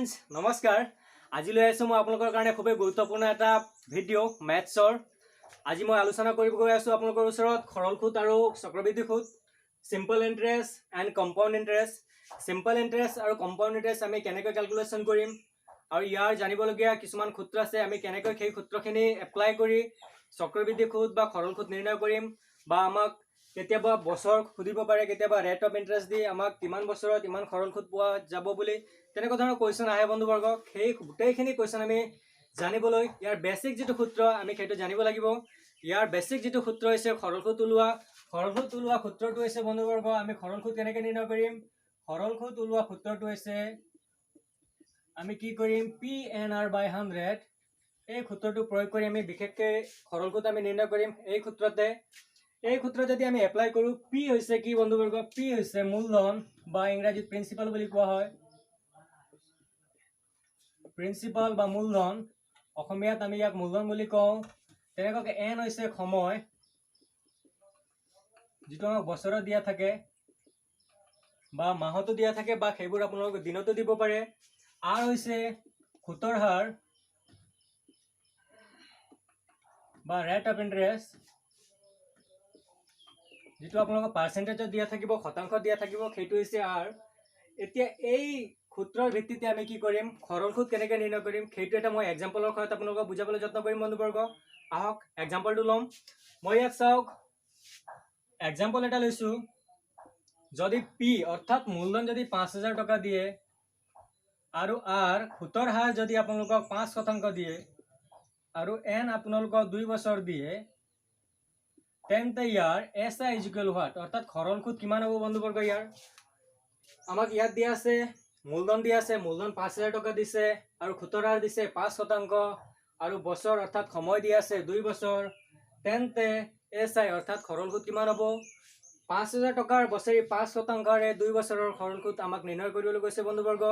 Friends नमस्कार। आज लै आसो मैं आपलोकर कारणे खूबे गुरुत्वपूर्ण एटा भिडिओ मैथ्सर। आज मैं आलोचना करिब गई आसो आपलोकर ओसरत खरल सूद और चक्रबृद्धि सूद, simple interest and compound interest. Simple interest और कम्पाउंड इंटरेस्ट आमी केनेকৈ कैलकुलेशन करिम और यार जानिबलगिया किछुमान सूत्र आछे आमी केनेকৈ সেই सूत्रखिनि एप्लाई करि चक्रबृद्धि सूद बा खरल सूद निर्णय करिम बा आमाक केतियाबा बছৰ खुदिब पारे केतियाबा रेट अफ इंटरेस्ट दि आमाक किमान बছৰত इमान खरल सूद पोৱা যাব বুলি তেনেকুৱা ধৰণৰ কোৱেশ্চন আহে বন্ধুবৰ্গ। সেই গোটেইখিনি কোৱেশ্চন আমি জানিবলৈ ইয়াৰ বেসিক যেটো সূত্ৰ আমি সেইটো জানিব লাগিব। ইয়াৰ বেসিক যেটো সূত্ৰ হৈছে খৰল सूद ওলোৱা। খৰল सूद ওলোৱা সূত্ৰটো হৈছে বন্ধুবৰ্গ আমি খৰল सूद কেনেকৈ নিৰ্ণয় কৰিম। খৰল सूद ওলোৱা সূত্ৰটো হৈছে আমি কি কৰিম PNR/100 এই সূত্ৰটো প্ৰয়োগ কৰি আমি বিশেষকৈ খৰল सूद আমি নিৰ্ণয় কৰিম। এই সূত্ৰতে এই সূত্ৰ যদি আমি এপ্লাই কৰো পি হৈছে কি বন্ধুবৰ্গ পি হৈছে মূলধন বা ইংৰাজীত প্ৰিন্সিপাল বুলি কোৱা হয়। প্ৰিন্সিপাল বা মূলধন অসমীয়াত আমি ইয়াক মূলধন বুলি কওঁ। তেনেকৈ এন হৈছে সময় যেটো আমাক বছৰত দিয়া থাকে বা মাহতো দিয়া থাকে বা সেইবোৰ আপোনালোক দিনতো দিব পাৰে। আৰ হৈছে সুতৰ হাৰ বা ৰেট অফ ইন্টারেস্ট যেটো আপোনালোক পার্সেন্টেজত দিয়া থাকিব শতাংশ দিয়া থাকিব সেইটো হৈছে আর। এতিয়া এই সূত্ৰৰ ভিত্তিতে আমি কি কৰিম খৰল सूद কেনেকৈ নিৰ্ণয় কৰিম সেইটো এটা মই এক্সাম্পলৰ সহায়ত আপোনালোকক বুজাবলৈ যত্ন কৰিম বন্ধুবৰ্গ। আহক এক্সাম্পলটো লম। মই ইয়াত চাওক এক্সাম্পল এটা লৈছো। যদি পি অর্থাৎ মূলধন যদি 5000 টকা দিয়ে আৰু আৰ সুতৰ হাৰ যদি আপোনালোকক 5% দিয়ে আৰু এন আপোনালোকক 2 বছৰ দিয়ে তেন্তে ইয়াৰ এসআই ইজ ইকুয়াল হোৱাট অৰ্থাৎ খৰল सूद কিমান হ'ব বন্ধুবৰ্গ। ইয়াৰ আমাক ইয়াত দিয়া আছে মূলধন দিয়া আছে মূলধন 5000 টকা দিছে আৰু সুতৰ হাৰ দিছে 5% আৰু বছৰ অৰ্থাৎ সময় দিয়া আছে 2 বছৰ। তেন্তে এসআই অৰ্থাৎ খৰল सूद কিমান হ'ব 5000 টকাৰ বছৰি 5%ৰে 2 বছৰৰ খৰল सूद আমাক নিৰ্ণয় কৰিবলৈ কৈছে বন্ধুবৰ্গ।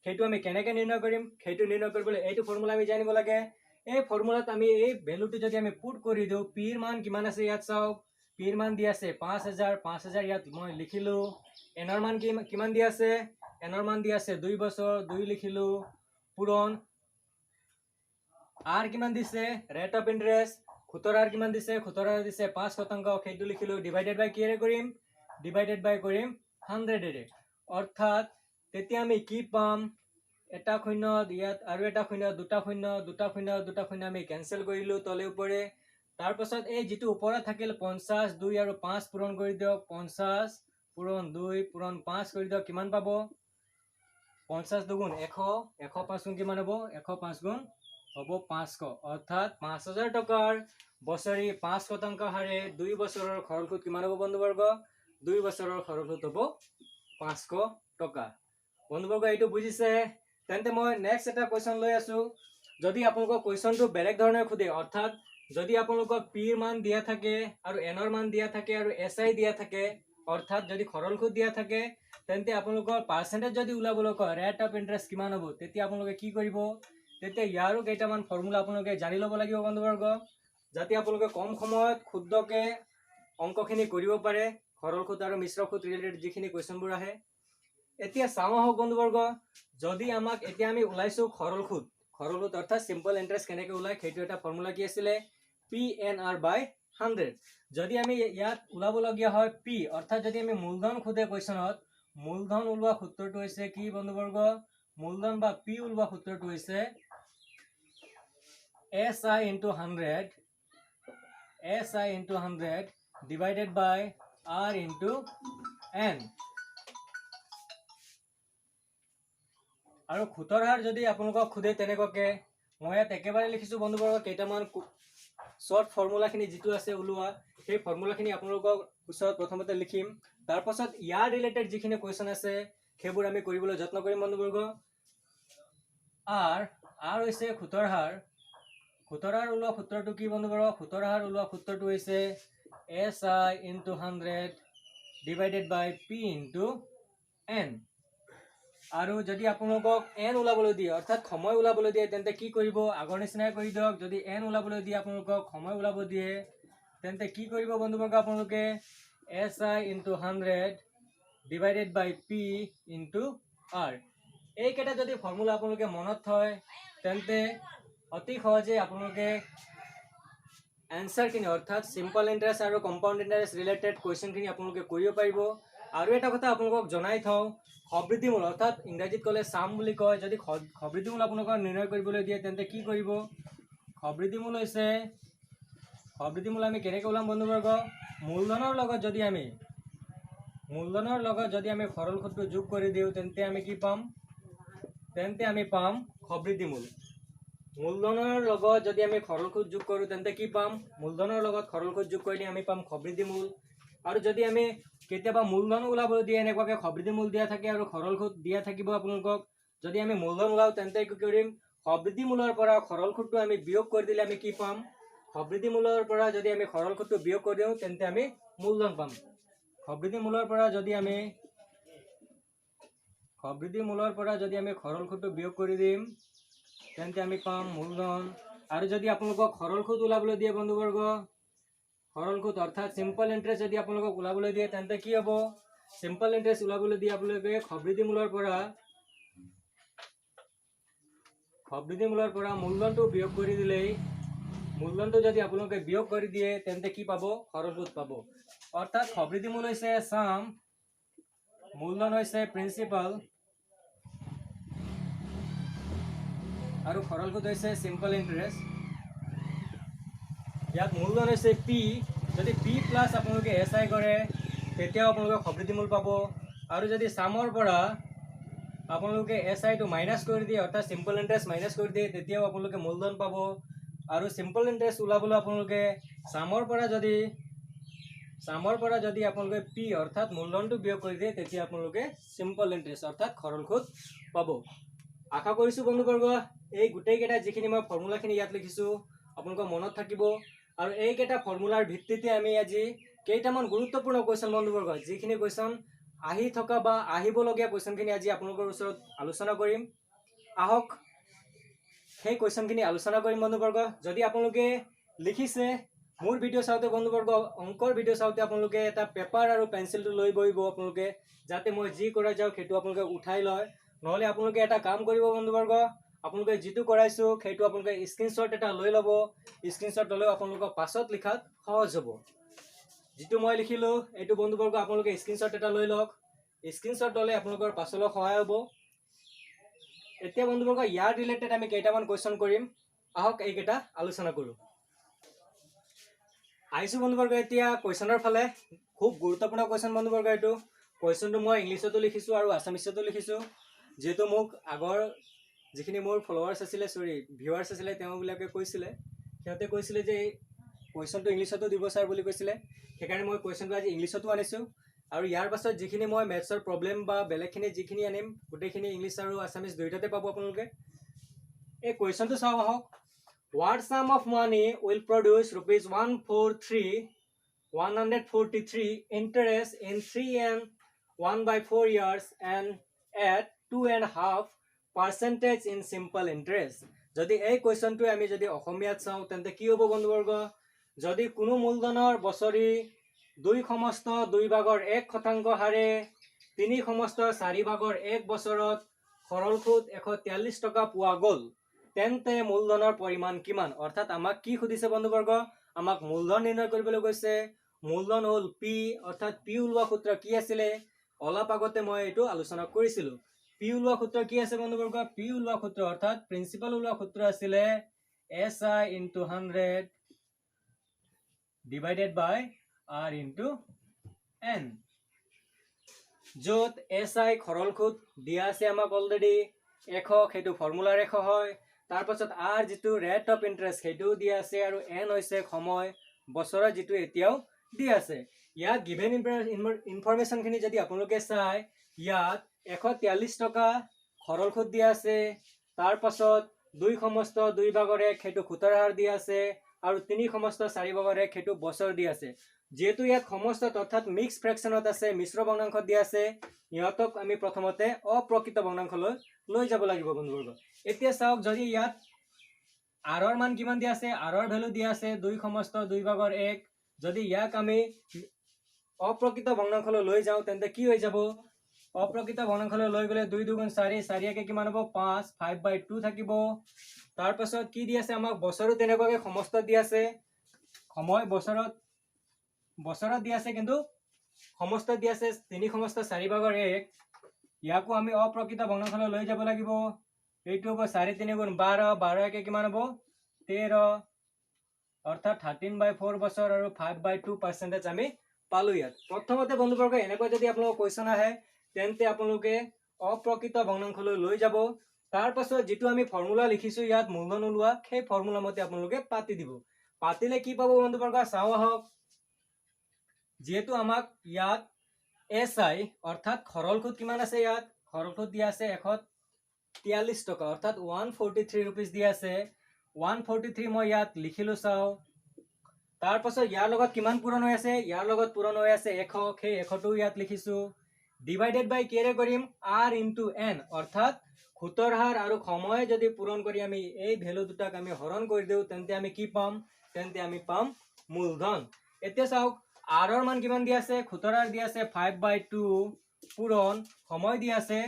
সেইটো আমি কেনেকৈ নিৰ্ণয় কৰিম সেইটো নিৰ্ণয় কৰিবলৈ এইটো ফৰ্মুলা আমি জানিব লাগে। এই ফৰ্মুলাত আমি এই ভ্যালুটো যদি আমি পুট কৰি দিও পিৰ মান কিমান আছে ইয়াত চাওক পিৰ মান দিয়া আছে 5000 ইয়াত মই লিখিলো। এনৰ মান কিমান দিয়া আছে এনৰ মান দিয়া আছে 2 বছৰ 2 লিখিলো পূৰণ আৰ কিমান দিছে ৰেট অফ ইন্টাৰেস্ট সুতৰ হাৰ কিমান দিছে সুতৰ হাৰ দিছে 5% সেইটো লিখিলো ডিভাইডেড বাই কিৰে কৰিম ডিভাইডেড বাই কৰিম 100 এৰে। অৰ্থাৎ তেতিয়া আমি কি পাম এটা শূন্য ইয়াত আৰু এটা শূন্য দুটা শূন্য দুটা শূন্য দুটা শূন্য আমি ক্যান্সেল কৰিলো তলে ওপৰে। তাৰ পাছত এই যেটো ওপৰত থাকিল 50 2 আৰু 5 পূৰণ কৰি দিয়ক 50 পূৰণ 2 পূৰণ 5 কৰি দিয়ক কিমান পাব 50 দুগুণ 100 105 গুণ কিমান হ'ব 105 গুণ হ'ব 500 অর্থাৎ 5000 টকাৰ বছৰি 5% হাৰে 2 বছৰৰ খৰল सूद কিমান হ'ব বন্ধুবৰ্গ 2 বছৰৰ খৰল सूद হ'ব 500 টকা। বন্ধুবৰ্গ এইটো বুজিছে। তেন্তে মই নেক্সট এটা কোৱেশ্চন লৈ আছো। যদি আপোনালোকক কোৱেশ্চনটো বেলেগ ধৰণে খুদে অৰ্থাৎ যদি আপোনালোকক পিৰ মান দিয়া থাকে আৰু এনৰ মান দিয়া থাকে আৰু এসআই দিয়া থাকে অৰ্থাৎ যদি খৰল सूद দিয়া থাকে তেন্তে আপোনালোকৰ পাৰ্সেন্টেজ যদি উলাবলৈ কয় ৰেট অফ ইন্টাৰেস্ট কিমান হ'ব তেতিয়া আপোনালোকে কি কৰিব তেতিয়া ইয়াৰো কেইটামান ফৰ্মুলা আপোনালোকে জানি ল'ব লাগিব বন্ধুবৰ্গ যাতে আপোনালোকে কম সময়ত ক্ষুদ্ৰকে অঙ্কখিনি কৰিব পাৰে খৰল सूद আৰু মিশ্ৰ सूद ৰিলেটেড যিখিনি কোৱেশ্চনবোৰ আহে। এতিয়া চাও আহক বন্ধুবৰ্গ যদি আমাক এতিয়া আমি উলাইছো খৰল सूद অৰ্থাৎ সিম্পল ইন্টাৰেস্ট কেনেকৈ উলাই সেইটো এটা ফৰ্মুলা কি আছিল PNR/100। যদি আমি ইয়াত উলাবলগীয়া হয় পি অর্থাৎ যদি আমি মূলধন খুদে কোৱেশ্চনত মূলধন উলোৱা সূত্ৰটো হৈছে কি বন্ধুবৰ্গ মূলধন বা পি উলোৱা সূত্ৰটো হৈছে SI into 100 divided by R into N। আৰু সুতৰ হাৰ যদি আপোনালোকক খুদে তেনেকৈ মই ইয়াত একেবাৰে লিখিছো বন্ধুবৰ্গ কেইটামান শৰ্ট ফৰ্মুলাখিনি যেটো আছে উলোৱা সেই ফৰ্মুলাখিনি আপোনালোকক পিছত প্ৰথমতে লিখিম। তাৰ পাছত ইয়াৰ ৰিলেটেড যিখিনি কোৱেশ্চন আছে সেইবোৰ আমি কৰিবলৈ যত্ন কৰিম বন্ধুবৰ্গ। আৰ হৈছে সুতৰ হাৰ ওলোৱা সূত্ৰটো কি বন্ধুবৰ্গ সুতৰ হাৰ ওলোৱা সূত্ৰটো হৈছে SI into 100 divided by P into N। আৰু যদি আপোনালোকক n উলাবলৈ দিয়ে অৰ্থাৎ সময় উলাবলৈ দিয়ে তেন্তে কি কৰিব আগৰ নিচিনাই কৰি দিয়ক। যদি n উলাবলৈ দিয়ে আপোনালোকক সময় উলাব দিয়ে তেন্তে কি কৰিব বন্ধুবৰ্গ আপোনালোকে SI into 100 divided by P into R এইকেইটা যদি ফৰ্মুলা আপোনালোকে মনত থয় তেন্তে অতি সহজে আপোনালোকে এনসাৰখিনি অৰ্থাৎ সিম্পল ইন্টাৰেষ্ট আৰু কম্পাউণ্ড ইন্টাৰেষ্ট ৰিলেটেড কুৱেশ্যনখিনি আপোনালোকে কৰিব পাৰিব। আৰু এটা কথা আপোনালোকক জনাই থওঁ, সবৃদ্ধিমূল অৰ্থাৎ ইংৰাজীত ক'লে সাম বুলি কয়। যদি সবৃদ্ধিমূল আপোনালোকক নিৰ্ণয় কৰিবলৈ দিয়ে তেন্তে কি কৰিব? সবৃদ্ধিমূল হৈছে সবৃদ্ধিমূল আমি কেনেকৈ ওলাম বন্ধুবৰ্গ? মূলধনৰ লগত যদি আমি সৰল সূত্ৰ যোগ কৰি দিওঁ তেন্তে আমি কি পাম? তেন্তে আমি পাম সবৃদ্ধিমূল। মূলধনৰ লগত যদি আমি সৰল সূত্ৰ যোগ কৰোঁ তেন্তে কি পাম? মূলধনৰ লগত সৰল সূত্ৰ যোগ কৰিলে আমি পাম সবৃদ্ধিমূল। আৰু যদি আমি কেতিয়াবা মূলধন ওলাবলৈ দিয়ে এনেকুৱাকৈ সবৃদ্ধিমূল দিয়া থাকে আৰু সৰল সূত্ৰ দিয়া থাকিব আপোনালোকক, যদি আমি মূলধন ওলাওঁ তেন্তে কি কৰিম? সবৃদ্ধিমূলৰ পৰা সৰল সূত্ৰটো আমি বিয়োগ কৰি দিলে আমি কি পাম? সবৃদ্ধিমূলৰ পৰা যদি আমি সৰল সূত্ৰটো বিয়োগ কৰি দিওঁ তেন্তে আমি মূলধন পাম। সবৃদ্ধিমূলৰ পৰা যদি আমি সৰল সূত্ৰটো বিয়োগ কৰি দিম তেন্তে আমি পাম মূলধন। আৰু যদি আপোনালোকক সৰল সূত্ৰ ওলাবলৈ দিয়ে বন্ধুবৰ্গ, সৰল সূত্ৰ অৰ্থাৎ সিম্পল ইন্টাৰেষ্ট যদি আপোনালোকক ওলাবলৈ দিয়ে তেন্তে কি হ'ব? সিম্পল ইন্টাৰেষ্ট ওলাবলৈ দিয়ে আপোনালোকে সবৃদ্ধিমূলৰ পৰা মূলধনটো বিয়োগ কৰি দিলেই, মূলধনটো যদি আপোনালোকে বিয়োগ কৰি দিয়ে তেন্তে কি পাব? সৰল সূত্ৰ পাব। অৰ্থাৎ সবৃদ্ধিমূল হৈছে সাম, মূলধন হৈছে প্ৰিন্সিপাল আৰু সৰল সূত্ৰ হৈছে সিম্পল ইন্টাৰেষ্ট। ইয়াত মূলধন হৈছে পি, যদি পি প্লাছ আপোনালোকে SI কৰে তেতিয়াও আপোনালোকে সবৃদ্ধিমূল পাব। আৰু যদি সামৰ পৰা আপোনালোকে SIটো মাইনাছ কৰি দিয়ে অৰ্থাৎ সিম্পল ইন্টাৰেষ্ট মাইনাছ কৰি দিয়ে তেতিয়াও আপোনালোকে মূলধন পাব। আৰু সিম্পল ইন্টাৰেষ্ট ওলাবলৈ আপোনালোকে সামৰ পৰা যদি আপোনালোকে পি অৰ্থাৎ মূলধনটো বিয়োগ কৰি দিয়ে তেতিয়া আপোনালোকে সিম্পল ইন্টাৰেষ্ট অৰ্থাৎ সৰল সূত্ৰ পাব। আশা কৰিছোঁ বন্ধুবৰ্গ এই গোটেইকেইটা যিখিনি মই ফৰ্মুলাখিনি ইয়াত লিখিছোঁ আপোনালোকৰ মনত থাকিব। আৰু এইকেইটা ফৰ্মুলাৰ ভিত্তিতে আমি আজি কেইটামান গুৰুত্বপূৰ্ণ কুৱেশ্যন বন্ধুবৰ্গ, যিখিনি কুৱেশ্যন আহি থকা বা আহিবলগীয়া কুৱেশ্যনখিনি আজি আপোনালোকৰ ওচৰত আলোচনা কৰিম। আহক সেই কুৱেশ্যনখিনি আলোচনা কৰিম বন্ধুবৰ্গ। যদি আপোনালোকে লিখিছে মোৰ ভিডিঅ' চাওঁতে বন্ধুবৰ্গ, অংকৰ ভিডিঅ' চাওঁতে আপোনালোকে এটা পেপাৰ আৰু পেঞ্চিলটো লৈ বহিব আপোনালোকে, যাতে মই যি কৰাই যাওঁ সেইটো আপোনালোকে উঠাই লয়। নহ'লে আপোনালোকে এটা কাম কৰিব বন্ধুবৰ্গ, আপোনালোকে যিটো কৰাইছোঁ সেইটো আপোনালোকে স্ক্ৰীনশ্বট এটা লৈ ল'ব। স্ক্ৰীনশ্বট ল'লেও আপোনালোকৰ পাছত লিখাত সহজ হ'ব। যিটো মই লিখিলোঁ এইটো বন্ধুবৰ্গ আপোনালোকে স্ক্ৰীনশ্বট এটা লৈ লওক। স্ক্ৰীনশ্বট ল'লে আপোনালোকৰ পাছলৈ সহায় হ'ব। এতিয়া বন্ধুবৰ্গ ইয়াৰ ৰিলেটেড আমি কেইটামান কুৱেশ্যন কৰিম। আহক এইকেইটা আলোচনা কৰোঁ। আহিছোঁ বন্ধুবৰ্গ এতিয়া কুৱেশ্যনৰ ফালে। খুব গুৰুত্বপূৰ্ণ কুৱেশ্যন বন্ধুবৰ্গ এইটো। কুৱেশ্যনটো মই ইংলিছতো লিখিছোঁ আৰু আছামিছতো লিখিছোঁ। যিহেতু মোক আগৰ যিখিনি মোৰ ফলোৱাৰ্ছ আছিলে ভিউৱাৰ্ছ আছিলে তেওঁবিলাকে কৈছিলে, সিহঁতে কৈছিলে যে এই কুৱেশ্যনটো ইংলিছতো দিব ছাৰ বুলি কৈছিলে। সেইকাৰণে মই কুৱেশ্যনটো আজি ইংলিছতো আনিছোঁ। আৰু ইয়াৰ পাছত যিখিনি মই মেথছৰ প্ৰব্লেম বা বেলেগখিনি যিখিনি আনিম গোটেইখিনি ইংলিছ আৰু আছামিছ দুয়োটাতে পাব আপোনালোকে। এই কুৱেশ্যনটো চাওঁ আহক। What sum of money will produce rupees 143 interest in 3 and 1/4 years and at 2.5% in simple interest? যদি এই কুৱেশ্যনটো আমি যদি অসমীয়াত চাওঁ তেন্তে কি হ'ব বন্ধুবৰ্গ? যদি কোনো মূলধনৰ বছৰি 2/2 হাৰে 3/4 বছৰত সৰল সুদ 143 টকা পোৱা গ'ল তেন্তে মূলধনৰ পৰিমাণ কিমান? অৰ্থাৎ আমাক কি সুধিছে বন্ধুবৰ্গ? আমাক মূলধন নিৰ্ণয় কৰিবলৈ কৈছে। মূলধন হ'ল পি, অৰ্থাৎ পি ওলোৱা সূত্ৰ কি আছিলে? অলপ আগতে মই এইটো আলোচনা কৰিছিলোঁ। পি ওলোৱা সূত্ৰ কি আছে বন্ধুবৰ্গ? পি ওলোৱা সূত্ৰ অৰ্থাৎ প্ৰিন্সিপাল ওলোৱা সূত্ৰ আছিলে SI × 100 ডিভাইডেড বাই R × N, য'ত SI সৰল সুদ দিয়া আছে আমাক অলৰেডি 100, সেইটো ফৰ্মুলাৰ 100 হয়। তাৰপাছত R যিটো ৰেট অফ ইণ্টাৰেষ্ট সেইটোও দিয়া আছে, আৰু N হৈছে সময় বছৰত যিটো এতিয়াও দিয়া আছে। ইয়াত গিভেন ইনফৰমেশ্যনখিনি যদি আপোনালোকে চায়, ইয়াত 143 টকা সৰল সুদ দিয়া আছে। তাৰপাছত 2/2 সেইটো সুতৰ হাৰ দিয়া আছে, আৰু 3/4 সেইটো বছৰ দিয়া আছে। যেহেতু ইয়াত সমস্ত অৰ্থাৎ মিক্স ফ্ৰেকশ্যনত আছে, মিশ্ৰ ভগ্নাংশত দিয়া আছে, ইহঁতক আমি প্ৰথমতে অপ্ৰকৃত ভগ্নাংশলৈ লৈ যাব লাগিব বন্ধুবৰ্গ। এতিয়া চাওক, যদি ইয়াত আৰৰ মান কিমান দিয়া আছে? আৰৰ ভেলু দিয়া আছে 2/2 যদি ইয়াক আমি অপ্ৰকৃত ভগ্নাংশলৈ লৈ যাওঁ তেন্তে কি হৈ যাব? অপ্ৰকৃত ভগ্নাংশলৈ লৈ গ'লে 2 2 4 4 একে কিমান হ'ব 5 5/2 থাকিব। তাৰ পাছত কি দি আছে আমাক বছৰো তেনেকুৱাকৈ সমস্ত দি আছে, সময় বছৰত দি আছে, কিন্তু সমস্ত দি আছে 3 সমস্ত 4/1। ইয়াকো আমি অপ্ৰকৃত ভগ্নাংশলৈ লৈ যাব লাগিব। এইটো হ'ব 4 3 গুণ 12 12 একে কিমান হ'ব 13, অৰ্থাৎ 13/4 বছৰ আৰু 5/2% আমি পালো। ইয়াত প্ৰথমতে বন্ধুবৰ্গ এনেকৈ যদি আপোনালোকৰ কুৱেশ্যন আহে তেন্তে আপোনালোকে অপ্ৰকৃত ভগ্নাংশলৈ লৈ যাব। তাৰ পাছত যেটো আমি ফৰ্মুলা লিখিছো ইয়াত মূলধন ওলোৱা, সেই ফৰ্মুলা মতে আপোনালোকে পাতি দিব। পাতিলে কি পাব বন্ধুবৰ্গ চাও আহক। যেহেতু আমাক ইয়াত SI অৰ্থাৎ খৰল সুদ কিমান আছে, ইয়াত খৰল সুদ দিয়া আছে 143 টকা, অৰ্থাৎ 143 rupees দিয়া আছে। 143 মই ইয়াত লিখিলো চাও। তাৰ পাছত ইয়াৰ লগত কিমান পূৰণ হৈ আছে, ইয়াৰ লগত পূৰণ হৈ আছে 100, সেই 100টো ইয়াত লিখিছো। ডিভাইডেড বাই কিৰে কৰিম R into N, অৰ্থাৎ সুতৰ হাৰ আৰু সময় যদি পূৰণ কৰি আমি এই ভ্যালু দুটাক আমি হৰণ কৰি দিও তেন্তে আমি কি পাম, তেন্তে আমি পাম মূলধন। এতিয়া চাওক R ৰ মান কিমান দিয়া আছে, সুতৰ হাৰ দিয়া আছে 5/2 পূৰণ সময় দিয়া আছে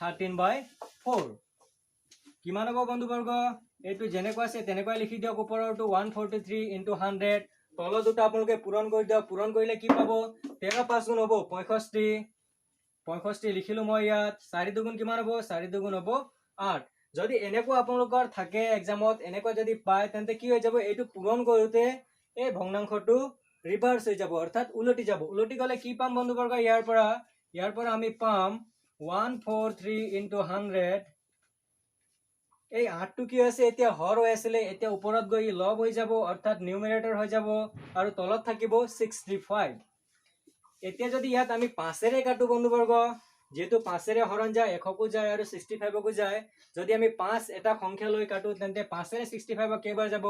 13/4। কিমান হ'ব বন্ধুবৰ্গ, এইটো যেনেকুৱা আছে তেনেকৈ লিখি দিয়ক। ওপৰৰটো 143 into 100, তলৰ দুটা আপোনালোকে পূৰণ কৰি দিয়ক। পূৰণ কৰিলে কি পাব 13 5 গুণ হ'ব 65, 65 লিখিলো মই ইয়াত। 4 2 গুণ কিমান হ'ব, 4 2 গুণ হ'ব 8। যদি এনেকুৱা আপোনালোকৰ থাকে এক্সামত, এনেকুৱা যদি পায় তেন্তে কি হৈ যাব, এইটো পূৰণ কৰোতে এই ভগ্নাংশটো ৰিভাৰ্স হৈ যাব, অৰ্থাৎ উলটি যাব। উলটি গলে কি পাম বন্ধুবৰ্গ, ইয়াৰ পৰা আমি পাম 143 into 100। এই 8টো কি আছে এতিয়া হৰ হৈ আছিলে, এতিয়া ওপৰত গৈ লব হৈ যাব, অৰ্থাৎ নিউমাৰেটৰ হৈ যাব আৰু তলত থাকিব 65। এতিয়া যদি ইয়াত আমি 5ৰে কাটো বন্ধুবৰ্গ, যেহেতু 5ৰে হৰণ যায় 100কো যায় আৰু 65কো যায়, যদি আমি 5 এটা সংখ্যা লৈ কাটো তেন্তে 5ৰে 65 কেইবাৰ যাব,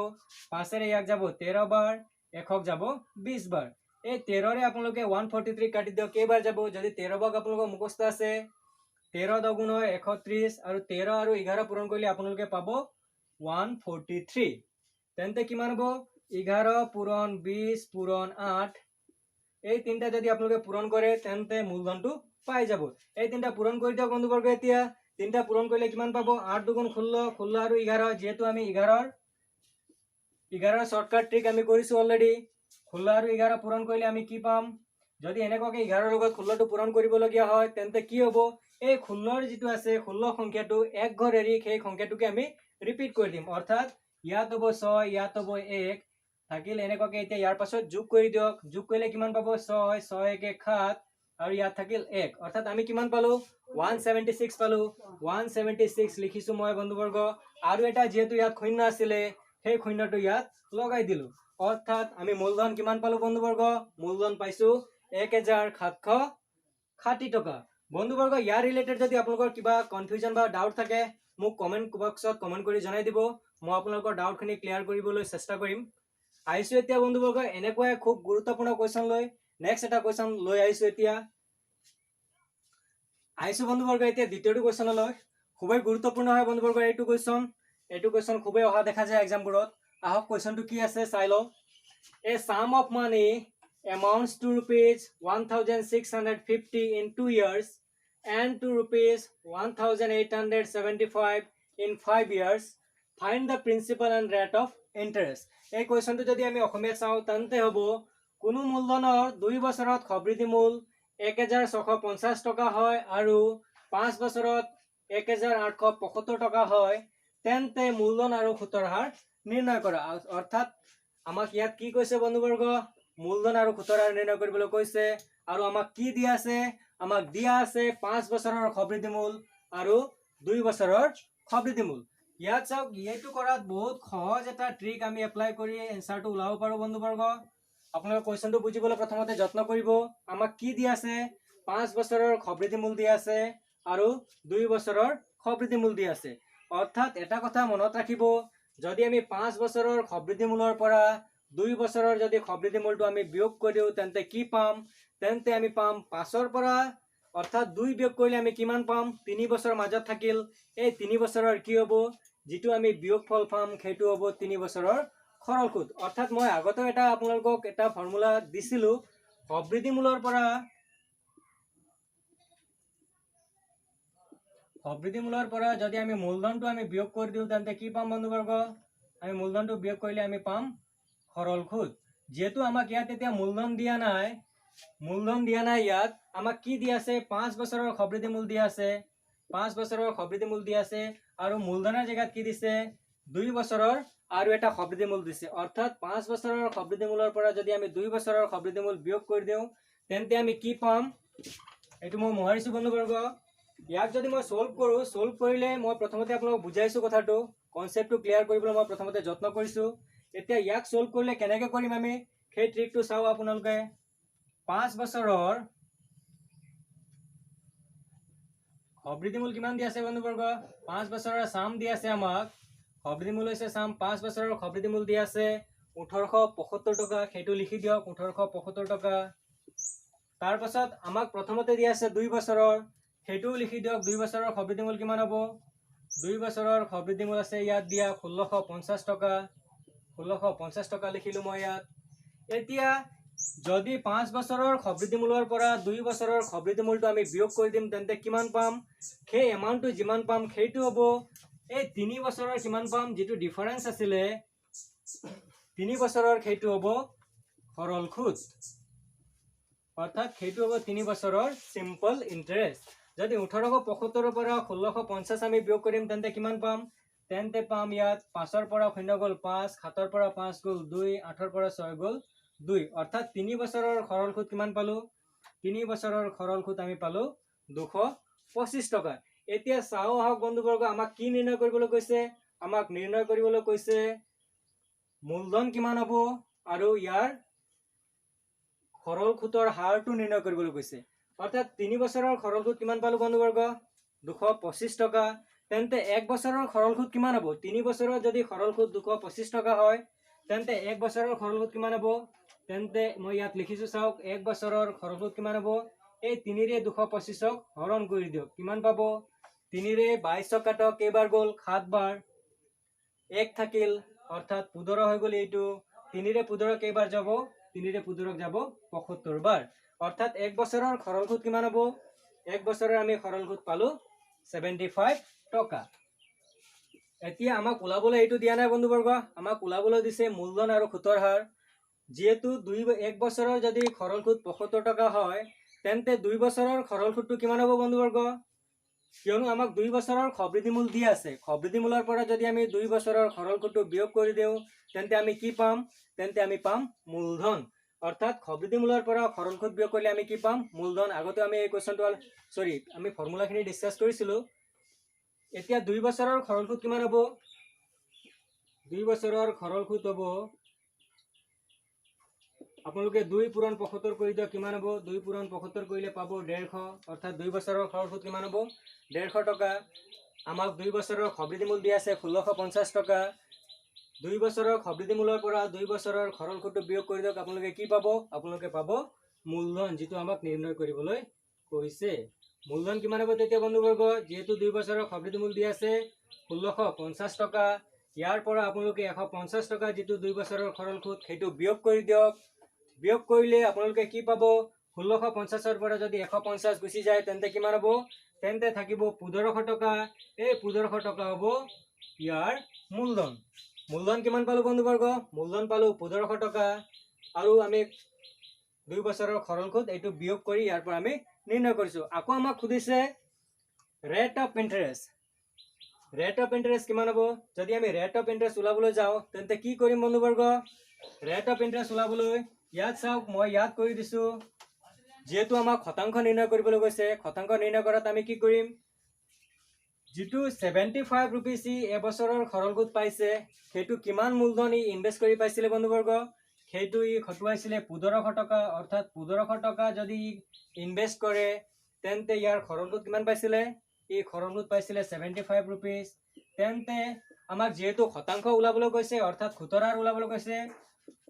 5ৰে ইয়াক যাব 13 বাৰ, 100ক যাব 20 বাৰ। এই 13ৰে আপোনালোকে 143 কাটি দিয়ক কেইবাৰ যাব, যদি 13 ভাগ আপোনালোকৰ মুখস্থ আছে 13 10 গুণ হয় 130 আৰু 13 আৰু 11 পূৰণ কৰিলে আপোনালোকে পাব 143। তেন্তে কিমান হ'ব 11 পূৰণ 20 পূৰণ 8, এই তিনটা যদি আপোনালোকে পূৰণ কৰে তেন্তে মূলধনটো পাই যাব। এই তিনটা পূৰণ কৰি দিয়ক বন্ধুবৰ্গ। এতিয়া তিনটা পূৰণ কৰিলে কিমান পাব 8 2 গুণ 16, 16 আৰু 11, যেহেতু আমি 11ৰ শৰ্টকাট ট্ৰিক আমি কৰিছো অলৰেডি। 16 আৰু 11 পূৰণ কৰিলে আমি কি পাম, যদি এনেকুৱাকে 11ৰ লগত 16টো পূৰণ কৰিবলগীয়া হয় তেন্তে কি হ'ব, এই 16ৰ যেটো আছে 16 সংখ্যাটো এক ঘৰ এৰি সেই সংখ্যাটোকে আমি ৰিপিট কৰি দিম, অৰ্থাৎ ইয়াত হ'ব 6, ইয়াত হ'ব 1 থাকিল এনেকুৱাকে। এতিয়া ইয়াৰ পাছত যোগ কৰি দিয়ক, যোগ কৰিলে কিমান পাব 6 6 1 7 আৰু ইয়াত থাকিল 1, অৰ্থাৎ আমি কিমান পালো 176 পালো। 176 লিখিছো মই বন্ধুবৰ্গ। আৰু এটা যেহেতু ইয়াত শূন্য আছিলে সেই শূন্যটো ইয়াত লগাই দিলো, অৰ্থাৎ আমি মূলধন কিমান পালো বন্ধুবৰ্গ, মূলধন পাইছো 1760 টকা। বন্ধুবৰ্গ ইয়াৰ ৰিলেটেড যদি আপোনালোকৰ কিবা কনফিউজন বা ডাউট থাকে মোক কমেন্ট বক্সত কমেন্ট কৰি জনাই দিব, মই আপোনালোকৰ ডাউটখিনি ক্লিয়াৰ কৰিবলৈ চেষ্টা কৰিম। আহিছো এতিয়া বন্ধুবৰ্গ এনেকুৱাই খুব গুৰুত্বপূৰ্ণ কুৱেশ্যন লৈ, নেক্সট এটা কুৱেশ্যন লৈ আহিছো। এতিয়া আহিছো বন্ধুবৰ্গ এতিয়া দ্বিতীয়টো কুৱেশ্যনলৈ। খুবেই গুৰুত্বপূৰ্ণ হয় বন্ধুবৰ্গ এইটো কুৱেশ্যন খুবেই অহা দেখা যায় এক্সামবোৰত। আহক কুৱেশ্যনটো কি আছে চাই লওঁ। A sum of money amounts to rupees 1650 in 2 years and to rupees 1875 in 5 years. Find the principal and rate of interest. এই কুৱেশ্যনটো যদি আমি অসমীয়া চাওঁ তেন্তে হ'ব, কোনো মূলধনৰ 2 বছৰত সবৃদ্ধি মূল 1650 টকা হয় আৰু 5 বছৰত 1875 টকা হয়, তেন্তে মূলধন আৰু সুতৰ হাৰ নিৰ্ণয় কৰা। অৰ্থাৎ আমাক ইয়াত কি কৈছে বন্ধুবৰ্গ, মূলধন আৰু সুতৰ হাৰ নিৰ্ণয় কৰিবলৈ কৈছে। আৰু আমাক কি দিয়া আছে, আমাক দিয়া আছে 5 বছৰৰ সবৃদ্ধি মূল আৰু 2 বছৰৰ সবৃদ্ধি মূল। ইয়াত চাওক এইটো কৰাত বহুত সহজ এটা ট্ৰিক আমি এপ্লাই কৰি এনসাৰটো ওলাব পাৰো বন্ধুবৰ্গ। আপোনালোকে কুৱেশ্যনটো বুজিবলৈ প্ৰথমতে যত্ন কৰিব। আমাক কি দিয়া আছে 5 বছৰৰ সবৃদ্ধি মূল দিয়া আছে আৰু 2 বছৰৰ সবৃদ্ধি মূল দিয়া আছে। অৰ্থাৎ এটা কথা মনত ৰাখিব, যদি আমি 5 বছৰৰ সবৃদ্ধি মূলৰ পৰা 2 বছৰৰ যদি সবৃদ্ধি মূলটো আমি বিয়োগ কৰি দিওঁ তেন্তে কি পাম, তেন্তে আমি পাম 5ৰ পৰা, অৰ্থাৎ 2 বিয়োগ কৰিলে আমি কিমান পাম 3 বছৰ মাজত থাকিল। এই 3 বছৰৰ কি হ'ব, যেটো আমি বিয়োগফল পাম সেইটো হ'ব 3 বছৰৰ খৰল সুদ। অৰ্থাৎ মই আগতে এটা আপোনালোকক এটা ফৰ্মুলা দিছিলো, সবৃদ্ধি মূলৰ পৰা সবৃদ্ধি মূলৰ পৰা যদি আমি মূলধনটো আমি বিয়োগ কৰি দিওঁ তেন্তে কি পাম বন্ধুবৰ্গ? আমি মূলধনটো বিয়োগ কৰিলে আমি পাম সৰল সুদ। যেহেতু আমাক ইয়াত এতিয়া মূলধন দিয়া নাই ইয়াত আমাক কি দিয়া আছে? 5 বছৰৰ সবৃদ্ধি মূল দিয়া আছে, 5 বছৰৰ সবৃদ্ধি মূল দিয়া আছে আৰু মূলধনৰ জেগাত কি দিছে? 2 বছৰৰ আৰু এটা সবৃদ্ধি মূল দিছে। অৰ্থাৎ 5 বছৰৰ সবৃদ্ধি মূলৰ পৰা যদি আমি 2 বছৰৰ সবৃদ্ধি মূল বিয়োগ কৰি দিওঁ তেন্তে আমি কি পাম? এইটো মই মোহাৰিছো বন্ধুবৰ্গ। ইয়াক যদি মই সলভ কৰিলে মই প্ৰথমতে আপোনালোকক বুজাইছো কথাটো, কনসেপ্টটো ক্লিয়াৰ কৰিবলৈ মই প্ৰথমতে যত্ন কৰিছো। এতিয়া ইয়াক সলভ কৰিলে কেনেকৈ কৰিম আমি সেই ট্ৰিকটো চাও আপোনালোকে। 5 বছৰৰ সবৃদ্ধি মূল কিমান দিয়া আছে বন্ধুবৰ্গ? 5 বছৰৰ সাম দিয়া আছে আমাক। সবৃদ্ধি মূল হৈছে সাম, 5 বছৰৰ সবৃদ্ধি মূল দিয়া আছে 1875 টকা। সেইটো লিখি দিয়ক 1875 টকা। তাৰ পাছত আমাক প্ৰথমতে দিয়া আছে 2 বছৰৰ, সেইটো লিখি দিয়ক 2 বছৰৰ সবৃদ্ধি মূল কিমান হ'ব? 2 বছৰৰ সবৃদ্ধি মূল আছে ইয়াত দিয়া 1650 টকা। 1650 টকা লিখিলো মই ইয়াত। এতিয়া যদি 5 বছৰৰ সবৃদ্ধি মূলৰ পৰা 2 বছৰৰ সবৃদ্ধি মূলটো আমি বিয়োগ কৰি দিম তেন্তে কিমান পাম? সেই এমাউণ্টটো যিমান পাম সেইটো হ'ব এই 3 বছৰৰ কিমান পাম? যিটো ডিফাৰেন্স আছিলে 3 বছৰৰ সেইটো হ'ব সৰল সুদ। অৰ্থাৎ সেইটো হ'ব 3 বছৰৰ সিম্পল ইন্টাৰেষ্ট। যদি 1875 পৰা 1650 আমি বিয়োগ কৰিম তেন্তে কিমান পাম? তেন্তে পাম ইয়াত 5 পৰা 0 গ'ল 5, 7 পৰা 5 গ'ল 2, 8 পৰা 6 গ'ল 2। অৰ্থাৎ 3 বছৰৰ সৰল সুদ কিমান পালো? 3 বছৰৰ সৰল সুদ আমি পালো 225 টকা। এতিয়া চাও আহক বন্ধুবৰ্গ, আমাক কি নিৰ্ণয় কৰিবলৈ কৈছে? আমাক নিৰ্ণয় কৰিবলৈ কৈছে মূলধন কিমান হ'ব আৰু ইয়াৰ সৰল সুতৰ হাৰটো নিৰ্ণয় কৰিবলৈ কৈছে। অৰ্থাৎ 3 বছৰৰ সৰল সুদ কিমান পালো বন্ধুবৰ্গ? 225 টকা। তেন্তে 1 বছৰৰ সৰল সুদ কিমান হ'ব? 3 বছৰত যদি সৰল সুদ 225 টকা হয় তেন্তে 1 বছৰৰ সৰল সুদ কিমান হ'ব? তেন্তে মই ইয়াত লিখিছো চাওক, 1 বছৰৰ সৰল সুদ কিমান হ'ব? এই 3 ৰে 225ক হৰণ কৰি দিয়ক। কিমান পাব? 3 ৰে 22 কাটক, কেইবাৰ গ'ল? 7 বাৰ। 1 থাকিল অৰ্থাৎ 15 হৈ গ'ল এইটো। 3 ৰে 15 কেইবাৰ যাব? 3 ৰে 15 যাব 75 বাৰ। অৰ্থাৎ 1 বছৰৰ সৰল সুদ কিমান হ'ব? 1 বছৰৰ আমি সৰল সুদ পালো 75 টকা। এতিয়া আমাক ওলাবলৈ এইটো দিয়া নাই বন্ধুবৰ্গ, আমাক ওলাবলৈ দিছে মূলধন আৰু সুতৰ হাৰ। যেহেতু 1 বছৰৰ যদি সৰল সুদ 75 টকা হয় তেন্তে 2 বছৰৰ সৰল সুদটো কিমান হ'ব বন্ধুবৰ্গ? কিয়নো আমাক 2 বছৰৰ সবৃদ্ধি মূল দিয়া আছে, সবৃদ্ধি মূলৰ পৰা যদি আমি 2 বছৰৰ সৰল সুদটো বিয়োগ কৰি দিওঁ তেন্তে আমি কি পাম? তেন্তে আমি পাম মূলধন। অৰ্থাৎ সবৃদ্ধি মূলৰ পৰা সৰল সুদ বিয়োগ কৰিলে আমি কি পাম? মূলধন। আগতে আমি এই কোৱেশ্চনটো আমি ফৰ্মুলাখিনি ডিসকাস কৰিছিলো। এতিয়া 2 বছৰৰ সৰল সুদ কিমান হ'ব? 2 বছৰৰ সৰল সুদ হ'ব, আপোনালোকে 2 পূৰণ 75 কৰি দিয়ক। কিমান হ'ব? 2 পূৰণ 75 কৰিলে পাব 150। অৰ্থাৎ 2 বছৰৰ সৰল সুদ কিমান হ'ব? 150 টকা। আমাক 2 বছৰৰ সবৃদ্ধি মূল দিয়া আছে 1650 টকা। 2 বছৰৰ সবৃদ্ধি মূলৰ পৰা 2 বছৰৰ সৰল সুদটো বিয়োগ কৰি দিয়ক। আপোনালোকে কি পাব? আপোনালোকে পাব মূলধন, যিটো আমাক নিৰ্ণয় কৰিবলৈ কৈছে। মূলধন কিমান হ'ব তেতিয়া বন্ধুবৰ্গ? যেহেতু 2 বছৰৰ সবৃদ্ধি মূল দিয়া আছে 1650 টকা, ইয়াৰ পৰা আপোনালোকে 150 টকা যিটো 2 বছৰৰ সৰল সুদ সেইটো বিয়োগ কৰি দিয়ক। বিয়োগ কৰিলে আপোনালোকে কি পাব? 1650ৰ পৰা যদি 150 গুচি যায় তেন্তে কিমান হ'ব? তেন্তে থাকিব 1500 টকা। এই 1500 টকা হ'ব ইয়াৰ মূলধন। মূলধন কিমান পালো বন্ধুবৰ্গ? মূলধন পালো 1500 টকা। আৰু আমি 2 বছৰৰ সৰল সুদ এইটো বিয়োগ কৰি ইয়াৰ পৰা আমি নিৰ্ণয় কৰিছো। আকৌ আমাক সুধিছে rate of interest. Rate of interest কিমান হ'ব? যদি আমি ৰেট অফ ইন্টাৰেষ্ট ওলাবলৈ যাওঁ তেন্তে কি কৰিম বন্ধুবৰ্গ? ৰেট অফ ইন্টাৰেষ্ট ওলাবলৈ ইয়াত চাওক, মই ইয়াত কৰি দিছো। যেহেতু আমাক শতাংশ নিৰ্ণয় কৰিবলৈ কৈছে, শতাংশ নিৰ্ণয় কৰাত আমি কি কৰিম? যিটো 75 ৰুপিজ এবছৰৰ সৰল সুদ পাইছে সেইটো কিমান মূলধন ইনভেষ্ট কৰি পাইছিলে বন্ধুবৰ্গ? সেইটো খটুৱাইছিলে 1500 টকা। অৰ্থাৎ 1500 টকা যদি ইনভেষ্ট কৰে তেন্তে ইয়াৰ সৰল সুদ কিমান পাইছিলে? সৰল সুদ পাইছিলে 75 ৰুপিজ। তেন্তে আমাক যেহেতু শতাংশ ওলাবলৈ কৈছে অৰ্থাৎ সুতৰ হাৰ ওলাবলৈ কৈছে,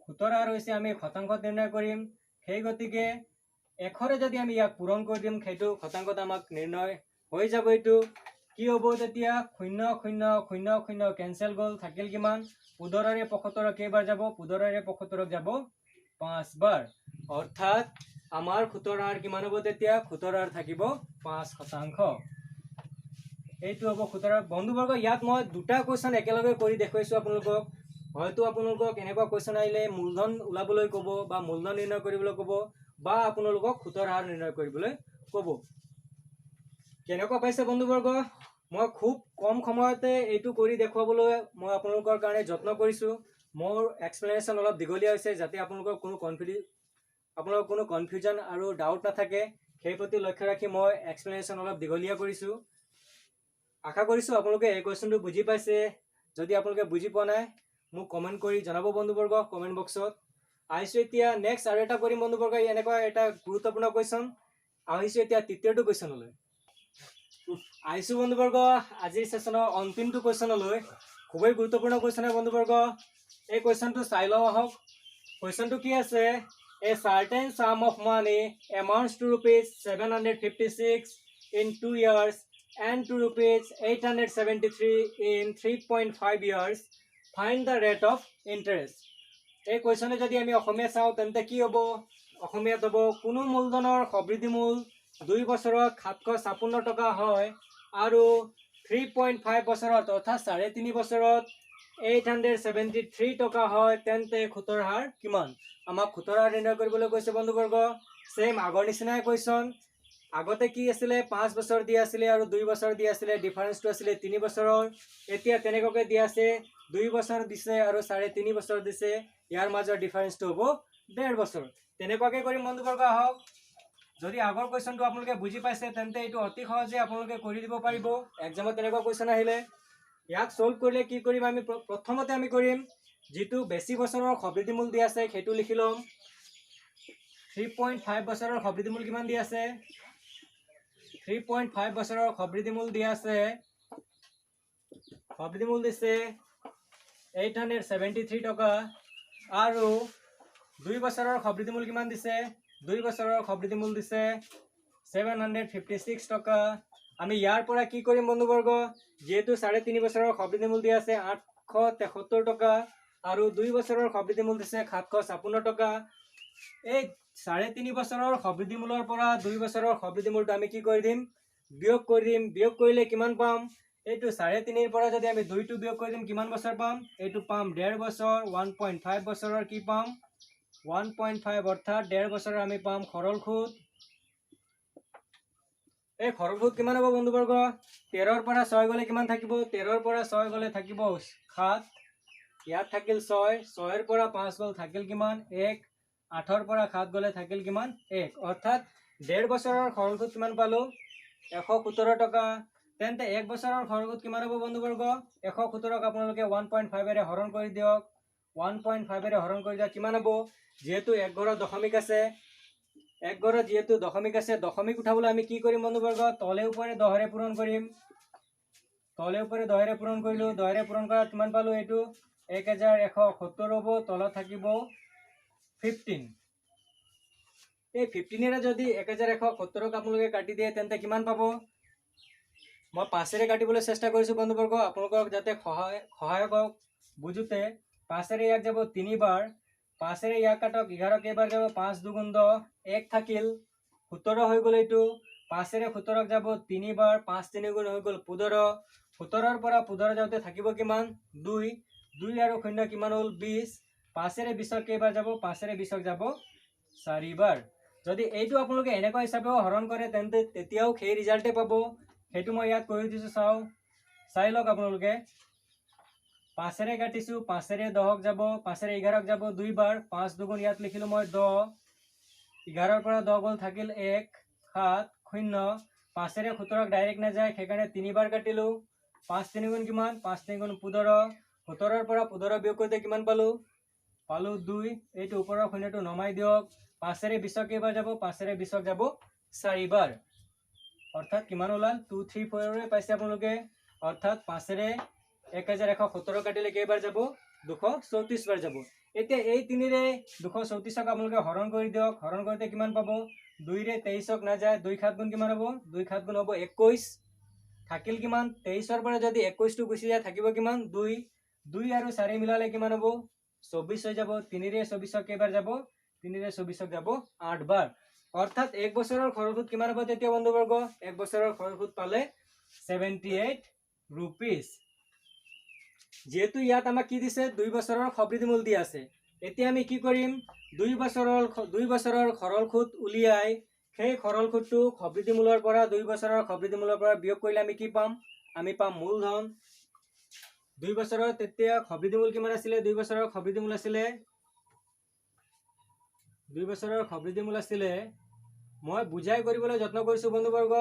সুতৰ হাৰ হৈছে আমি শতাংশত নিৰ্ণয় কৰিম। সেই গতিকে 100ৰে যদি আমি ইয়াক পূৰণ কৰি দিম সেইটো শতাংশত আমাক নিৰ্ণয় হৈ যাব। এইটো কি হ'ব তেতিয়া? 0 0 0 0 কেনচেল গ'ল, থাকিল কিমান? 15ৰে 75 কেইবাৰ যাব? 15ৰে 75 যাব 5 বাৰ। অৰ্থাৎ আমাৰ সুতৰ হাৰ কিমান হ'ব তেতিয়া? সুতৰ হাৰ থাকিব 5%। এইটো হ'ব 17 বন্ধুবৰ্গ ইয়াত মই দুটা কোৱেশ্চন একেলগে কৰি দেখুৱাইছো আপোনালোকক হয়তো আপোনালোকক এনেকুৱা কোৱেশ্চন আহিলে মূলধন ওলাবলৈ ক'ব বা মূলধন নিৰ্ণয় কৰিবলৈ ক'ব বা আপোনালোকক সুতৰ হাৰ নিৰ্ণয় কৰিবলৈ ক'ব কেনেকুৱা পাইছে বন্ধুবৰ্গ মই খুব কম সময়তে এইটো কৰি দেখুৱাবলৈ মই আপোনালোকৰ কাৰণে যত্ন কৰিছো মোৰ এক্সপ্লেনেশ্যন অলপ দীঘলীয়া হৈছে যাতে আপোনালোকৰ কোনো কনফিউজন আৰু ডাউট নাথাকে সেই প্ৰতি লক্ষ্য ৰাখি মই এক্সপ্লেনেশ্যন অলপ দীঘলীয়া কৰিছো আশা কৰিছো আপোনালোকে এই কোৱেশ্চনটো বুজি পাইছে যদি আপোনালোকে বুজি পোৱা নাই মোক কমেন্ট কৰি জনাব বন্ধুবৰ্গ কমেন্ট বক্সত আহিছো এতিয়া নেক্সট আৰু এটা কৰিম বন্ধুবৰ্গ এনেকুৱা এটা গুৰুত্বপূৰ্ণ কোৱেশ্চন আহিছো এতিয়া তৃতীয়টো কোৱেশ্চনলৈ আহিছো বন্ধুবৰ্গ আজিৰ সেশনৰ অন্তিমটো কোৱেশ্চনলৈ খুবেই গুৰুত্বপূৰ্ণ কোৱেশ্চন বন্ধুবৰ্গ এই কোৱেশ্চনটো চাই লওঁ আহক কোৱেশ্চনটো কি আছে A certain sum of money amounts to rupees 756 in 2 years and to rupees 873 in 3.5 years. Find the rate of interest. এই কোৱেশ্চনে যদি আমি অসমীয়া চাওঁ তেন্তে কি হ'ব অসমীয়াত হ'ব কোনো মূলধনৰ সবৃদ্ধি মূল 2 বছৰত 756 টকা হয় আৰু 3.5 বছৰত অৰ্থাৎ 3.5 বছৰত 873 টকা হয় তেন্তে সুতৰ হাৰ কিমান আমাক সুতৰ হাৰ নিৰ্ণয় কৰিবলৈ কৈছে বন্ধুবৰ্গ সেম আগৰ নিচিনাই কোৱেশ্চন আগতে কি আছিলে 5 বছৰ দিয়া আছিলে আৰু 2 বছৰ দিয়া আছিলে ডিফাৰেন্সটো আছিলে 3 বছৰৰ এতিয়া তেনেকৈ দিয়া আছে 2 বছৰ দিছে আৰু 3.5 বছৰ দিছে ইয়াৰ মাজৰ ডিফাৰেন্সটো হ'ব 1.5 বছৰ তেনেকুৱাকৈ কৰিম বন্ধুবৰ্গ আহক যদি আগৰ কোৱেশ্চনটো আপোনালোকে বুজি পাইছে তেন্তে এইটো অতি সহজে আপোনালোকে কৰি দিব পাৰিব এক্সামত তেনেকুৱা কোৱেশ্চন আহিলে ইয়াক সলভ কৰিলে কি কৰিম আমি প্ৰথমতে আমি কৰিম যেটো বেছি বছৰৰ সবৃদ্ধি মূল দিয়া আছে হেতু লিখি লম 3.5 বছৰৰ সবৃদ্ধি মূল কিমান দিয়া আছে 3.5 বছৰৰ সবৃদ্ধি মূল দিয়া আছে সবৃদ্ধি মূল দিছে 873 টকা আৰু 2 বছৰৰ সবৃদ্ধি মূল কিমান দিছে 2 বছৰৰ সবৃদ্ধি মূল দিছে 756 টকা আমি ইয়াৰ পৰা কি কৰিম বন্ধুবৰ্গ যেহেতু 3.5 বছৰৰ সবৃদ্ধি মূল দিয়া আছে 873 টকা আৰু 2 বছৰৰ সবৃদ্ধি মূল দিছে 756 টকা এই 3.5 বছৰৰ সবৃদ্ধি মূলৰ পৰা 2 বছৰৰ সবৃদ্ধি মূলটো আমি কি কৰি দিম বিয়োগ কৰিলে কিমান পাম এইটো 3.5 ৰ পৰা যদি আমি 2টো বিয়োগ কৰি দিম কিমান বছৰ পাম এইটো পাম 1.5 বছৰ 1.5 বছৰৰ কি পাম 1.5 অৰ্থাৎ 1.5 বছৰৰ আমি পাম সৰল সুদ এই সৰল সুদ কিমান হ'ব বন্ধুবৰ্গ 13 ৰ পৰা 6 গলে কিমান থাকিব 13 ৰ পৰা 6 গলে থাকিব 7 ইয়াত থাকিল 6 6 ৰ পৰা 5 গল থাকিল কিমান 1 8 ৰ পৰা 7 গলে থাকিল কিমান 1 অৰ্থাৎ 1.5 বছৰৰ সৰল সুদ কিমান পালো 117 টকা তেন্তে 1 বছৰৰ সৰল সুদ কিমান হ'ব বন্ধুবৰ্গ 117 ক আপোনালোকে 1.5 এৰে হৰণ কৰি দিয়ক 1.5 এৰে হৰণ কৰি দিয়া কিমান হ'ব যেহেতু 1 ঘৰত দশমিক আছে 1 ঘৰত যেহেতু দশমিক আছে দশমিক উঠাবলৈ আমি কি কৰিম বন্ধুবৰ্গ তলে ওপৰে 10 এৰে পূৰণ কৰিম তলে ওপৰে 10 এৰে পূৰণ কৰিলো 10 এৰে পূৰণ কৰাত কিমান পালো এইটো 1170 হ'ব তলত থাকিব 15 এই 15 এৰে যদি 1170 ক আপোনালোকে কাটি দিয়ে তেন্তে কিমান পাব মই 5 এৰে কাটিবলৈ চেষ্টা কৰিছো বন্ধুবৰ্গ আপোনালোকক যাতে সহায়ক বুজুতে 5 এৰে ইয়াক যাব 3 বাৰ 5 এৰে ইয়াক কাটক 11 কেইবাৰ যাব 5 2 গুণ 10 1 থাকিল 17 হৈ গল এইটো 5 এৰে 17 ক যাব 3 বাৰ 5 3 গুণ হৈ গল 15 17 ৰ পৰা 15 যাওতে থাকিব কিমান 2 2 আৰু 0 কিমান হল 20 5 এৰে 20 কেইবাৰ যাব 5 এৰে 20 যাব 4 বাৰ যদি এইটো আপোনালোকে এনেকৈ হিচাপে হৰণ কৰে তেন্তে তেতিয়াও সেই ৰিজাল্টে পাব হেতু মই ইয়াত কৰি দিছো চাই লওক আপোনালোকে 5 এৰে কাটিছো 5 এৰে 10 ক যাব 5 এৰে 11 ক যাব 2 বাৰ 5 দুগুণ ইয়াত লিখিলো মই 10 11 ৰ পৰা 10 গল থাকিল 1 7 0 5 এৰে 17 ক ডাইৰেক্ট না যায় সেইকাৰণে 3 বাৰ কাটিলো 5 3 গুণ কিমান 5 3 গুণ 15 17 ৰ পৰা 15 বিয়োগ কৰিলে কিমান পালো 2 এইটো ওপৰৰ শূন্যটো নমাই দিয়ক 5 এৰে 20 কেইবাৰ যাব 5 এৰে 20 যাব 4 বাৰ অৰ্থাৎ কিমান ওলাল 2 3 4 ৰে পাইছে আপোনালোকে অৰ্থাৎ 5 এৰে 1170 কাটিলে কেইবাৰ যাব 234 বাৰ যাব এতিয়া এই 3 ৰে 234 ক আপোনালোকে হৰণ কৰি দিয়ক হৰণ কৰিতে কিমান পাব 2 ৰে 23 ক না যায় 2 7 গুণ কিমান হ'ব 2 7 গুণ হ'ব 21 থাকিল কিমান 23 ৰ পৰা যদি 21 টো গুছি যায় থাকিব কিমান 2 2 আৰু 4 মিলালে কিমান হ'ব 24 হৈ যাব 3 ৰে 24 কেইবাৰ যাব 3 ৰে 24 যাব 8 বাৰ অৰ্থাৎ 1 বছৰৰ সৰল সুদ কিমান হ'ব তেতিয়া বন্ধুবৰ্গ 1 বছৰৰ সৰল সুদ পালে 78 rupees. যেহেতু ইয়াত আমাক কি দিছে 2 বছৰৰ খবৃদ্ধি মূল দি আছে, এতিয়া আমি কি কৰিম 2 বছৰৰ খৰল খুঁত উলিয়াই সেই খৰল খুঁতটো খবৃদ্ধি মূলৰ পৰা 2 বছৰৰ খবৃদ্ধি মূলৰ পৰা বিয়োগ কৰিলে আমি কি পাম, আমি পাম মূলধন। 2 বছৰৰ তেতিয়া খবৃদ্ধি মূল কিমান আছিলে, 2 বছৰৰ খবৃদ্ধি মূল আছিলে 2 বছৰৰ খবৃদ্ধি মূল আছিলে, মই বুজাই কৰিবলৈ যত্ন কৰিছো বন্ধুবৰ্গ,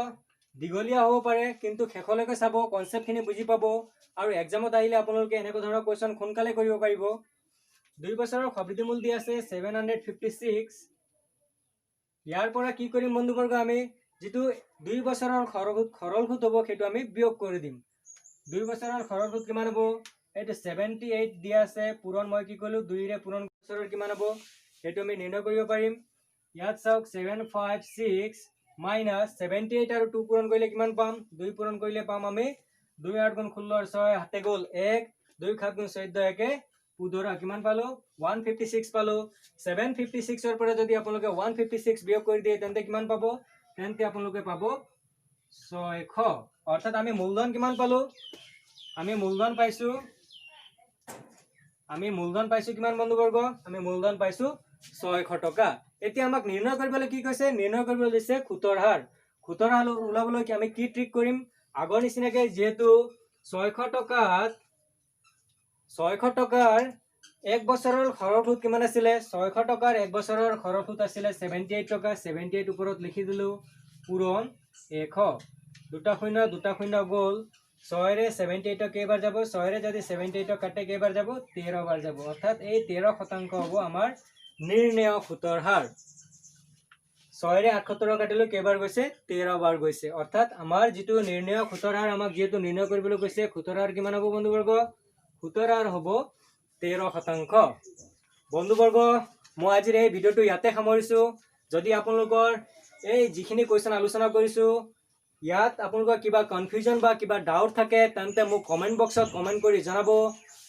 দীঘলীয়া হ'ব পাৰে কিন্তু শেষলৈকে চাব, কনচেপ্টখিনি বুজি পাব আৰু এক্সামত আহিলে আপোনালোকে এনেকুৱা ধৰণৰ কুৱেশ্যন সোনকালে কৰিব পাৰিব। 2 বছৰৰ খবৃদ্ধি মূল দি আছে 756। ইয়াৰ পৰা কি কৰিম বন্ধুবৰ্গ, আমি যিটো 2 বছৰৰ খৰল খুঁত হ'ব সেইটো আমি বিয়োগ কৰি দিম। 2 বছৰৰ খৰল খুঁত কিমান হ'ব, এইটো 78 দিয়া আছে, পূৰণ মই কি কৰিলোঁ 2 ৰে পূৰণ বছৰৰ কিমান হ'ব সেইটো আমি নিৰ্ণয় কৰিব পাৰিম। ইয়াত চাওক 756 মাইনাছ 78 আৰু 2 পূৰণ কৰিলে কিমান পাম, 2 পূৰণ কৰিলে পাম আমি 2 8 গুণ 16 6 হাতে গ'ল 1, 2 7 গুণ 14 1 15 কিমান পালো 156 পালো। 756 পৰা যদি আপোনালোকে 156 বিয়োগ কৰি দিয়ে তেন্তে কিমান পাব, তেন্তে আপোনালোকে পাব 600। অৰ্থাৎ আমি মূলধন কিমান পালো, আমি মূলধন পাইছো কিমান বন্ধুবৰ্গ, আমি মূলধন পাইছো 600 টকা। এতিয়া আমাক নিৰ্ণয় কৰিবলৈ কি কৈছে, নিৰ্ণয় কৰিবলৈ দিছে সুতৰ হাৰ। সুতৰ হাৰ ওলাবলৈ আমি কি ট্ৰিক কৰিম, আগৰ নিচিনাকে যিহেতু 600 টকাৰ 1 বছৰৰ খৰল খুঁত কিমান আছিলে, 600 টকাৰ 1 বছৰৰ খৰল খুঁত আছিলে 78 টকা, 78 ওপৰত লিখি দিলো পূৰণ 100, 2 শূন্য গ'ল, 6 ৰে 78 কেইবাৰ যাব, 6 ৰে যদি 78 কাটে কেইবাৰ যাব 13 বাৰ যাব, অৰ্থাৎ এই 13% হ'ব আমাৰ নিৰ্ণয় সুতৰ হাৰ। 6 ৰে 78 কাটিলো কেইবাৰ গৈছে 13 বাৰ গৈছে, অৰ্থাৎ আমাৰ যিটো নিৰ্ণয় সুতৰ হাৰ আমাক যিহেতু নিৰ্ণয় কৰিবলৈ কৈছে, সুতৰ হাৰ কিমান হ'ব বন্ধুবৰ্গ, সুতৰ হাৰ হ'ব 13%। বন্ধুবৰ্গ মই আজিৰ এই ভিডিঅ'টো ইয়াতে সামৰিছো। যদি আপোনালোকৰ এই যিখিনি কুৱেশ্যন আলোচনা কৰিছো ইয়াত আপোনালোকৰ কিবা কনফিউজন বা কিবা ডাউট থাকে তেন্তে মোক কমেণ্ট বক্সত কমেণ্ট কৰি জনাব।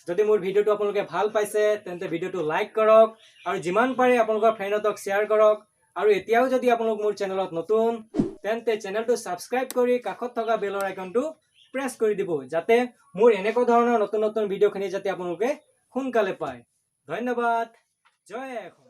যদি মোৰ ভিডিঅ'টো আপোনালোকে ভাল পাইছে তেন্তে ভিডিঅ'টো লাইক কৰক আৰু যিমান পাৰে আপোনালোকৰ ফ্ৰেণ্ডক শ্বেয়াৰ কৰক। আৰু এতিয়াও যদি আপোনালোক মোৰ চেনেলত নতুন তেন্তে চেনেলটো ছাবস্ক্ৰাইব কৰি কাষত থকা বেলৰ আইকনটো প্ৰেছ কৰি দিব, যাতে মোৰ এনেকুৱা ধৰণৰ নতুন ভিডিঅ'খিনি যাতে আপোনালোকে সোনকালে পায়। ধন্যবাদ, জয় অসম।